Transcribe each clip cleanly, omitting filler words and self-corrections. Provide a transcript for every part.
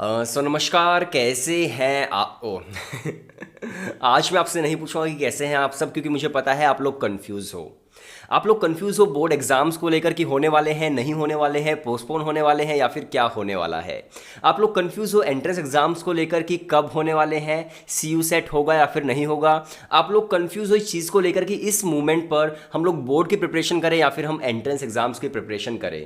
सो नमस्कार, कैसे हैं आप? ओ आज मैं आपसे नहीं पूछूंगा कि कैसे हैं आप सब, क्योंकि मुझे पता है आप लोग कंफ्यूज हो। आप लोग कंफ्यूज हो बोर्ड एग्जाम्स को लेकर कि होने वाले हैं, नहीं होने वाले हैं, पोस्टपोन होने वाले हैं या फिर क्या होने वाला है। आप लोग कंफ्यूज हो एंट्रेंस एग्जाम्स को लेकर कि कब होने वाले हैं, सीयू सेट होगा या फिर नहीं होगा। आप लोग कंफ्यूज हो इस चीज़ को लेकर कि इस मोमेंट पर हम लोग बोर्ड की प्रिपरेशन करें या फिर हम एंट्रेंस एग्जाम्स की प्रिपरेशन करें।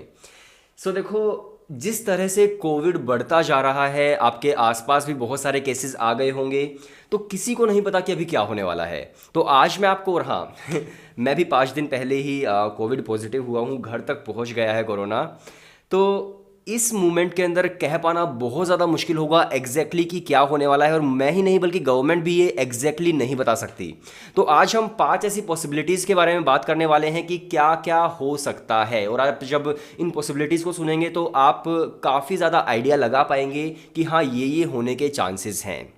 देखो, जिस तरह से कोविड बढ़ता जा रहा है, आपके आसपास भी बहुत सारे केसेस आ गए होंगे, तो किसी को नहीं पता कि अभी क्या होने वाला है। तो आज मैं आपको, और हाँ मैं भी 5 दिन पहले ही कोविड पॉजिटिव हुआ हूँ, घर तक पहुँच गया है कोरोना। तो इस मूवमेंट के अंदर कह पाना बहुत ज़्यादा मुश्किल होगा एग्जैक्टली कि क्या होने वाला है, और मैं ही नहीं बल्कि गवर्नमेंट भी ये एग्जैक्टली नहीं बता सकती। तो आज हम 5 ऐसी पॉसिबिलिटीज़ के बारे में बात करने वाले हैं कि क्या क्या हो सकता है, और आप जब इन पॉसिबिलिटीज़ को सुनेंगे तो आप काफ़ी ज़्यादा आइडिया लगा पाएंगे कि हाँ ये होने के चांसेस हैं।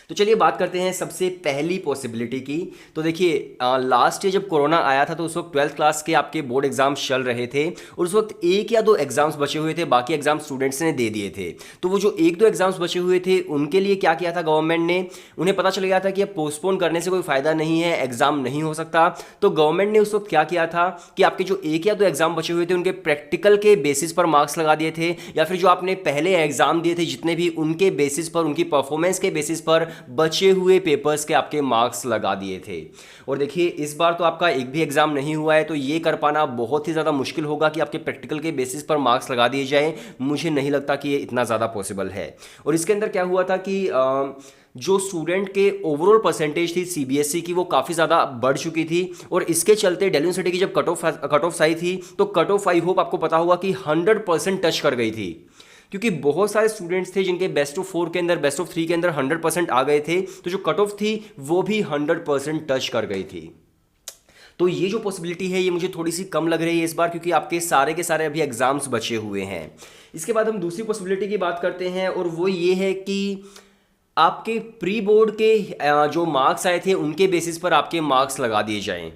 तो चलिए बात करते हैं सबसे पहली पॉसिबिलिटी की। तो देखिए, लास्ट ईयर जब कोरोना आया था तो उस वक्त 12th क्लास के आपके बोर्ड एग्जाम्स चल रहे थे, और उस वक्त 1 या 2 एग्जाम्स बचे हुए थे, बाकी एग्जाम स्टूडेंट्स ने दे दिए थे। तो वो जो 1-2 एग्जाम्स बचे हुए थे उनके लिए क्या किया था गवर्नमेंट ने, उन्हें पता चल गया था कि अब पोस्टपोन करने से कोई फायदा नहीं है, एग्जाम नहीं हो सकता। तो गवर्नमेंट ने उस वक्त क्या किया था कि आपके जो 1 या 2 एग्जाम बचे हुए थे उनके प्रैक्टिकल के बेसिस पर मार्क्स लगा दिए थे, या फिर जो आपने पहले एग्जाम दिए थे जितने भी, उनके बेसिस पर, उनकी परफॉर्मेंस के बेसिस पर बचे हुए पेपर्स के आपके मार्क्स लगा दिए थे। और देखिए, इस बार तो आपका एक भी एग्जाम नहीं हुआ है, तो ये कर पाना बहुत ही ज़्यादा मुश्किल होगा कि आपके प्रैक्टिकल के बेसिस पर मार्क्स लगा दिए जाए। मुझे नहीं लगता कि ये इतना ज़्यादा पॉसिबल है। और इसके अंदर क्या हुआ था कि जो स्टूडेंट के ओवरऑल परसेंटेज थी सीबीएसई की, वो काफ़ी ज़्यादा बढ़ चुकी थी, और इसके चलते दिल्ली यूनिवर्सिटी की जब कट ऑफ आई थी, तो कट ऑफ आई होप आपको पता होगा कि 100% टच कर गई थी, क्योंकि बहुत सारे स्टूडेंट्स थे जिनके बेस्ट ऑफ 4 के अंदर, बेस्ट ऑफ 3 के अंदर 100% आ गए थे। तो जो कट ऑफ थी वो भी 100% टच कर गई थी। तो ये जो पॉसिबिलिटी है ये मुझे थोड़ी सी कम लग रही है इस बार, क्योंकि आपके सारे के सारे अभी एग्जाम्स बचे हुए हैं। इसके बाद हम दूसरी पॉसिबिलिटी की बात करते हैं, और वो ये है कि आपके प्री बोर्ड के जो मार्क्स आए थे उनके बेसिस पर आपके मार्क्स लगा दिए जाएं।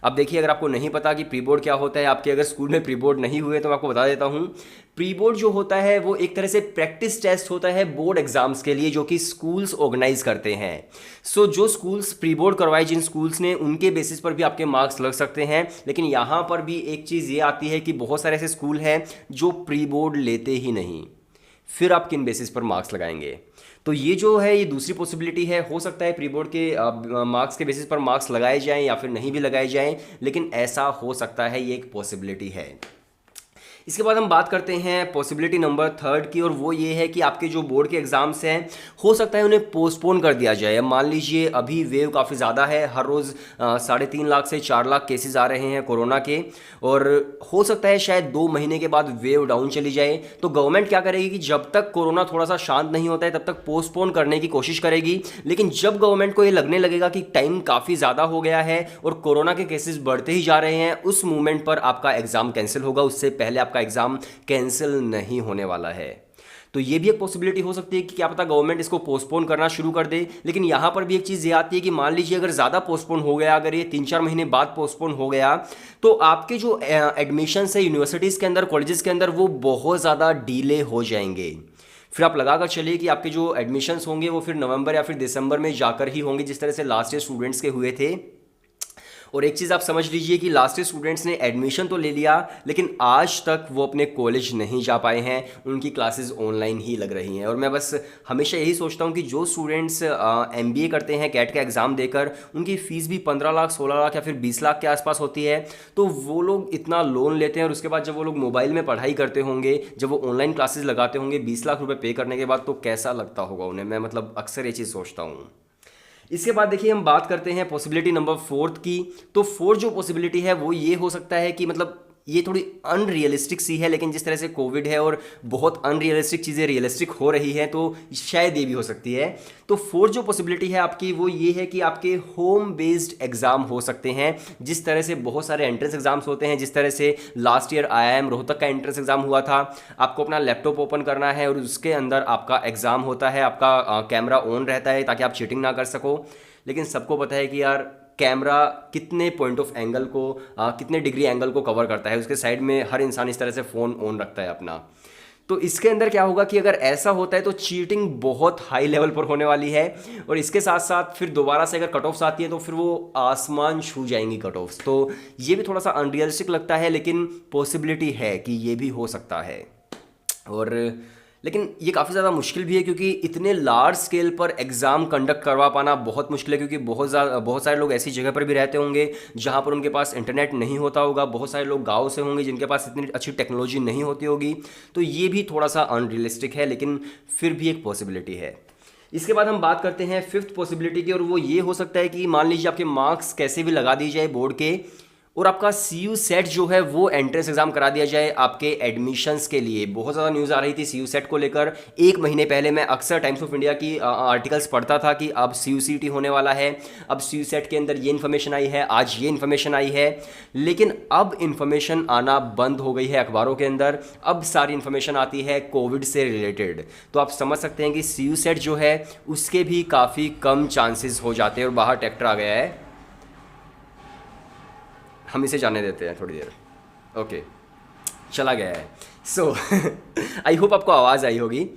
अब देखिए, अगर आपको नहीं पता कि प्री बोर्ड क्या होता है, आपके अगर स्कूल में प्री बोर्ड नहीं हुए, तो मैं आपको बता देता हूँ। प्री बोर्ड जो होता है वो एक तरह से प्रैक्टिस टेस्ट होता है बोर्ड एग्जाम्स के लिए, जो कि स्कूल्स ऑर्गेनाइज करते हैं। जो स्कूल्स प्री बोर्ड करवाए, जिन स्कूल्स ने, उनके बेसिस पर भी आपके मार्क्स लग सकते हैं। लेकिन यहाँ पर भी एक चीज़ ये आती है कि बहुत सारे ऐसे स्कूल हैं जो प्री बोर्ड लेते ही नहीं, फिर आप किन बेसिस पर मार्क्स लगाएंगे? तो ये जो है, ये दूसरी पॉसिबिलिटी है। हो सकता है प्री बोर्ड के मार्क्स के बेसिस पर मार्क्स लगाए जाएं या फिर नहीं भी लगाए जाएं, लेकिन ऐसा हो सकता है, ये एक पॉसिबिलिटी है। इसके बाद हम बात करते हैं पॉसिबिलिटी नंबर 3 की, और वो ये है कि आपके जो बोर्ड के एग्जाम्स हैं, हो सकता है उन्हें पोस्टपोन कर दिया जाए। अब मान लीजिए अभी वेव काफ़ी ज़्यादा है, हर रोज़ 3.5 लाख से 4 लाख केसेस आ रहे हैं कोरोना के, और हो सकता है शायद 2 महीने के बाद वेव डाउन चली जाए। तो गवर्नमेंट क्या करेगी कि जब तक कोरोना थोड़ा सा शांत नहीं होता है तब तक पोस्टपोन करने की कोशिश करेगी। लेकिन जब गवर्नमेंट को ये लगने लगेगा कि टाइम काफ़ी ज़्यादा हो गया है और कोरोना के केसेस बढ़ते ही जा रहे हैं, उस मूवमेंट पर आपका एग्ज़ाम कैंसिल होगा। उससे पहले आपका एग्जाम कैंसिल नहीं होने वाला है। तो ये भी एक पॉसिबिलिटी हो सकती है कि क्या पता गवर्नमेंट इसको पोस्टपोन करना शुरू कर दे। लेकिन यहां पर भी एक चीज़ ये आती है कि मान लीजिए अगर ज़्यादा पोस्टपोन हो गया, अगर ये 3-4 महीने बाद पोस्टपोन हो गया, तो आपके जो एडमिशन है यूनिवर्सिटीज़ के अंदर, कॉलेजेस के अंदर, वो बहुत ज़्यादा डिले हो जाएंगे। फिर आप लगाकर चलिए कि आपके जो एडमिशन्स होंगे वो फिर नवंबर या फिर दिसंबर में जाकर ही होंगे, जिस तरह से लास्ट ईयर स्टूडेंट्स के हुए थे। और एक चीज़ आप समझ लीजिए कि लास्ट ईयर स्टूडेंट्स ने एडमिशन तो ले लिया, लेकिन आज तक वो अपने कॉलेज नहीं जा पाए हैं, उनकी क्लासेस ऑनलाइन ही लग रही हैं। और मैं बस हमेशा यही सोचता हूँ कि जो स्टूडेंट्स एमबीए करते हैं कैट का एग्ज़ाम देकर, उनकी फ़ीस भी 15 लाख, 16 लाख या फिर 20 लाख के आसपास होती है। तो वो लोग इतना लोन लेते हैं, और उसके बाद जब वो लोग मोबाइल में पढ़ाई करते होंगे, जब वो ऑनलाइन क्लासेस लगाते होंगे 20 लाख रुपये पे करने के बाद, तो कैसा लगता होगा उन्हें। मैं मतलब अक्सर ये चीज़ सोचता हूँ। इसके बाद देखिए, हम बात करते हैं पॉसिबिलिटी नंबर 4 की। तो 4 जो पॉसिबिलिटी है वो ये हो सकता है कि मतलब ये थोड़ी अनरियलिस्टिक सी है, लेकिन जिस तरह से कोविड है और बहुत अनरियलिस्टिक चीज़ें रियलिस्टिक हो रही हैं, तो शायद ये भी हो सकती है। तो 4 जो पॉसिबिलिटी है आपकी वो ये है कि आपके होम बेस्ड एग्जाम हो सकते हैं। जिस तरह से बहुत सारे एंट्रेंस एग्जाम्स होते हैं, जिस तरह से लास्ट ईयर आईआईएम रोहतक का एंट्रेंस एग्जाम हुआ था, आपको अपना लैपटॉप ओपन करना है और उसके अंदर आपका एग्जाम होता है, आपका कैमरा ऑन रहता है ताकि आप चीटिंग ना कर सको। लेकिन सबको पता है कि यार कैमरा कितने पॉइंट ऑफ एंगल को, कितने डिग्री एंगल को कवर करता है, उसके साइड में हर इंसान इस तरह से फ़ोन ऑन रखता है अपना। तो इसके अंदर क्या होगा कि अगर ऐसा होता है तो चीटिंग बहुत हाई लेवल पर होने वाली है, और इसके साथ साथ फिर दोबारा से अगर कट ऑफ्स आती है तो फिर वो आसमान छू जाएंगी कट ऑफ्स। तो ये भी थोड़ा सा अनरियलिस्टिक लगता है, लेकिन पॉसिबिलिटी है कि ये भी हो सकता है। और लेकिन ये काफ़ी ज़्यादा मुश्किल भी है, क्योंकि इतने लार्ज स्केल पर एग्ज़ाम कंडक्ट करवा पाना बहुत मुश्किल है, क्योंकि बहुत सारे लोग ऐसी जगह पर भी रहते होंगे जहाँ पर उनके पास इंटरनेट नहीं होता होगा, बहुत सारे लोग गांव से होंगे जिनके पास इतनी अच्छी टेक्नोलॉजी नहीं होती होगी। तो ये भी थोड़ा सा अनरियलिस्टिक है, लेकिन फिर भी एक पॉसिबिलिटी है। इसके बाद हम बात करते हैं फिफ्थ पॉसिबिलिटी की, और वो ये हो सकता है कि मान लीजिए आपके मार्क्स कैसे भी लगा दी जाए बोर्ड के, और आपका CU सेट जो है वो एंट्रेंस एग्जाम करा दिया जाए आपके एडमिशन्स के लिए। बहुत ज़्यादा न्यूज़ आ रही थी CU सेट को लेकर। एक महीने पहले मैं अक्सर टाइम्स ऑफ इंडिया की आर्टिकल्स पढ़ता था कि अब CUCT होने वाला है, अब CU सेट के अंदर ये इन्फॉर्मेशन आई है, आज ये इन्फॉर्मेशन आई है। लेकिन अब इन्फॉर्मेशन आना बंद हो गई है अखबारों के अंदर। अब सारी इन्फॉर्मेशन आती है कोविड से रिलेटेड। तो आप समझ सकते हैं कि CU सेट जो है उसके भी काफ़ी कम चांसेस हो जाते हैं। और बाहर ट्रैक्टर आ गया है, हम इसे जाने देते हैं थोड़ी देर। ओके, चला गया है। सो आई होप आपको आवाज़ आई होगी।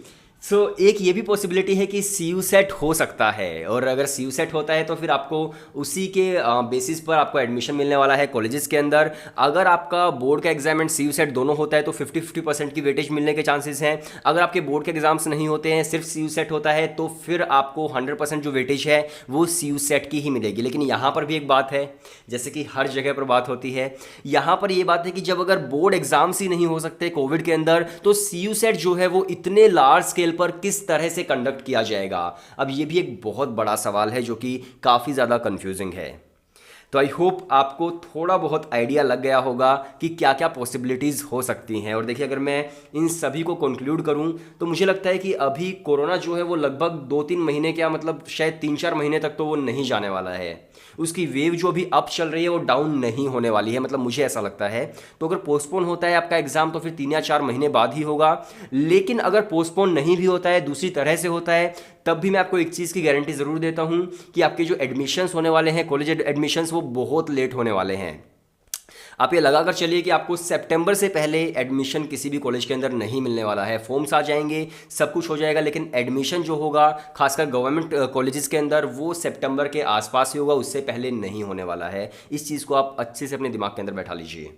एक ये भी पॉसिबिलिटी है कि CU सेट हो सकता है, और अगर CU सेट होता है तो फिर आपको उसी के बेसिस पर आपको एडमिशन मिलने वाला है कॉलेजेस के अंदर। अगर आपका बोर्ड का एग्जाम एंड CU सेट दोनों होता है तो 50-50% की वेटेज मिलने के चांसेस हैं। अगर आपके बोर्ड के एग्जाम्स नहीं होते हैं, सिर्फ CU सेट होता है, तो फिर आपको 100% जो वेटेज है वो CU सेट की ही मिलेगी। लेकिन यहाँ पर भी एक बात है, जैसे कि हर जगह पर बात होती है, यहाँ पर ये बात है कि जब अगर बोर्ड एग्जाम्स ही नहीं हो सकते कोविड के अंदर, तो CU सेट जो है वो इतने लार्ज स्केल पर किस तरह से कंडक्ट किया जाएगा। अब ये भी एक बहुत बड़ा सवाल है जो कि काफ़ी ज़्यादा कंफ्यूजिंग है। तो आई होप आपको थोड़ा बहुत आइडिया लग गया होगा कि क्या क्या पॉसिबिलिटीज़ हो सकती हैं। और देखिए, अगर मैं इन सभी को कंक्लूड करूं तो मुझे लगता है कि अभी कोरोना जो है वो लगभग 2-3 महीने, क्या मतलब शायद 3-4 महीने तक तो वो नहीं जाने वाला है। उसकी वेव जो अभी अप चल रही है वो डाउन नहीं होने वाली है, मतलब मुझे ऐसा लगता है। तो अगर पोस्टपोन होता है आपका एग्जाम तो फिर 3 या 4 महीने बाद ही होगा। लेकिन अगर पोस्टपोन नहीं भी होता है, दूसरी तरह से होता है, तब भी मैं आपको एक चीज़ की गारंटी ज़रूर देता हूं कि आपके जो एडमिशन्स होने वाले हैं, कॉलेज एडमिशन्स, वो बहुत लेट होने वाले हैं। आप ये लगा कर चलिए कि आपको सितंबर से पहले एडमिशन किसी भी कॉलेज के अंदर नहीं मिलने वाला है। फॉर्म्स आ जाएंगे, सब कुछ हो जाएगा, लेकिन एडमिशन जो होगा खासकर गवर्नमेंट कॉलेजेस के अंदर वो सितंबर के आसपास ही होगा, उससे पहले नहीं होने वाला है। इस चीज़ को आप अच्छे से अपने दिमाग के अंदर बैठा लीजिए।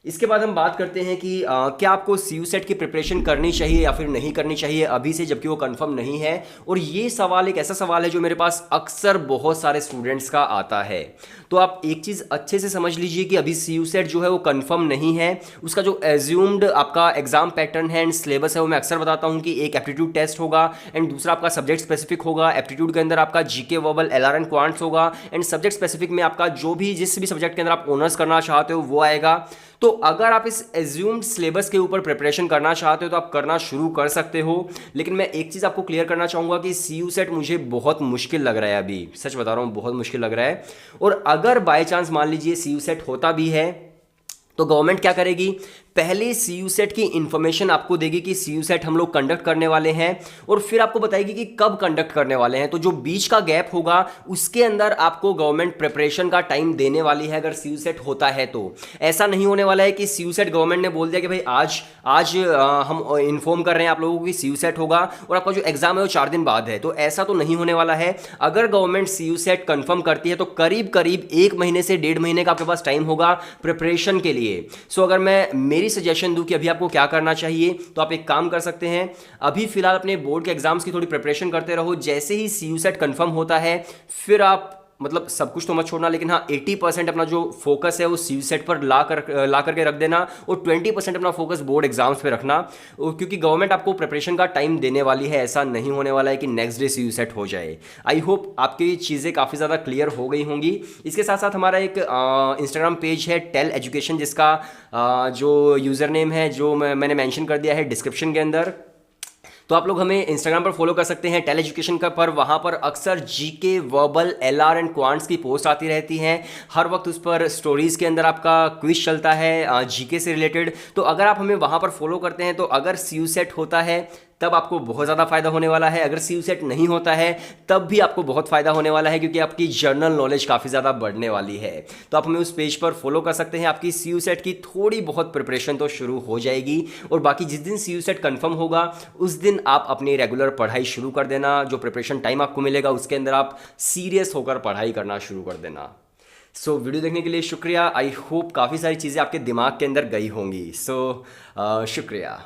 इसके बाद हम बात करते हैं कि क्या आपको CU सेट की प्रिपरेशन करनी चाहिए या फिर नहीं करनी चाहिए अभी से, जबकि वो कंफर्म नहीं है। और ये सवाल एक ऐसा सवाल है जो मेरे पास अक्सर बहुत सारे स्टूडेंट्स का आता है। तो आप एक चीज़ अच्छे से समझ लीजिए कि अभी CU सेट जो है वो कंफर्म नहीं है। उसका जो एज्यूम्ड आपका एग्जाम पैटर्न है एंड सिलेबस है वो मैं अक्सर बताता हूँ कि एक एप्टीट्यूड टेस्ट होगा एंड दूसरा आपका सब्जेक्ट स्पेसिफिक होगा। एप्टीट्यूड के अंदर आपका GK, verbal, LR and quants होगा, एंड सब्जेक्ट स्पेसिफिक में आपका जो भी जिस भी सब्जेक्ट के अंदर आप ऑनर्स करना चाहते हो वो आएगा। तो अगर आप इस एज्यूम्ड सिलेबस के ऊपर प्रिपरेशन करना चाहते हो तो आप करना शुरू कर सकते हो। लेकिन मैं एक चीज़ आपको क्लियर करना चाहूँगा कि CU सेट मुझे बहुत मुश्किल लग रहा है, अभी सच बता रहा हूँ, बहुत मुश्किल लग रहा है। और अगर बाय चांस मान लीजिए CU सेट होता भी है तो गवर्नमेंट क्या करेगी, पहले CU सेट की इंफॉर्मेशन आपको देगी कि CU सेट हम लोग कंडक्ट करने वाले हैं, और फिर आपको बताएगी कि कब कंडक्ट करने वाले हैं। तो जो बीच का गैप होगा उसके अंदर आपको गवर्नमेंट प्रिपरेशन का टाइम देने वाली है अगर CU सेट होता है तो। ऐसा नहीं होने वाला है कि CU सेट गवर्नमेंट ने बोल दिया कि भाई आज हम इन्फॉर्म कर रहे हैं आप लोगों को कि CU सेट होगा और आपका जो एग्जाम है वो 4 दिन बाद है। तो ऐसा तो नहीं होने वाला है। अगर गवर्नमेंट CU सेट कंफर्म करती है तो करीब करीब 1 महीने से 1.5 महीने का आपके पास टाइम होगा प्रिपरेशन के लिए। सो अगर मैं मेरी सजेशन दूं कि अभी आपको क्या करना चाहिए, तो आप एक काम कर सकते हैं, अभी फिलहाल अपने बोर्ड के एग्जाम्स की थोड़ी प्रिपरेशन करते रहो। जैसे ही CU सेट कंफर्म होता है फिर आप मतलब सब कुछ तो मत छोड़ना, लेकिन हाँ 80% अपना जो फोकस है वो CU सेट पर ला करके रख देना, और 20% अपना फोकस बोर्ड एग्जाम्स पे रखना, क्योंकि गवर्नमेंट आपको प्रिपरेशन का टाइम देने वाली है। ऐसा नहीं होने वाला है कि नेक्स्ट डे CU सेट हो जाए। आई होप आपकी चीज़ें काफ़ी ज़्यादा क्लियर हो गई होंगी। इसके साथ साथ हमारा एक इंस्टाग्राम पेज है टेल एजुकेशन, जिसका जो यूज़र नेम है जो मैंने मैंशन कर दिया है डिस्क्रिप्शन के अंदर। तो आप लोग हमें इंस्टाग्राम पर फॉलो कर सकते हैं टेल एजुकेशन का, पर वहाँ पर अक्सर GK, verbal, LR and quants की पोस्ट आती रहती हैं। हर वक्त उस पर स्टोरीज़ के अंदर आपका क्विज चलता है GK से रिलेटेड। तो अगर आप हमें वहाँ पर फॉलो करते हैं तो अगर CU सेट होता है तब आपको बहुत ज़्यादा फायदा होने वाला है। अगर सी यू सेट नहीं होता है तब भी आपको बहुत फायदा होने वाला है, क्योंकि आपकी जर्नल नॉलेज काफ़ी ज़्यादा बढ़ने वाली है। तो आप हमें उस पेज पर फॉलो कर सकते हैं। आपकी सी यू सेट की थोड़ी बहुत प्रिपरेशन तो शुरू हो जाएगी, और बाकी जिस दिन सी यू सेट कन्फर्म होगा उस दिन आप अपनी रेगुलर पढ़ाई शुरू कर देना। जो प्रिपरेशन टाइम आपको मिलेगा उसके अंदर आप सीरियस होकर पढ़ाई करना शुरू कर देना। वीडियो देखने के लिए शुक्रिया। आई होप काफ़ी सारी चीज़ें आपके दिमाग के अंदर गई होंगी। शुक्रिया।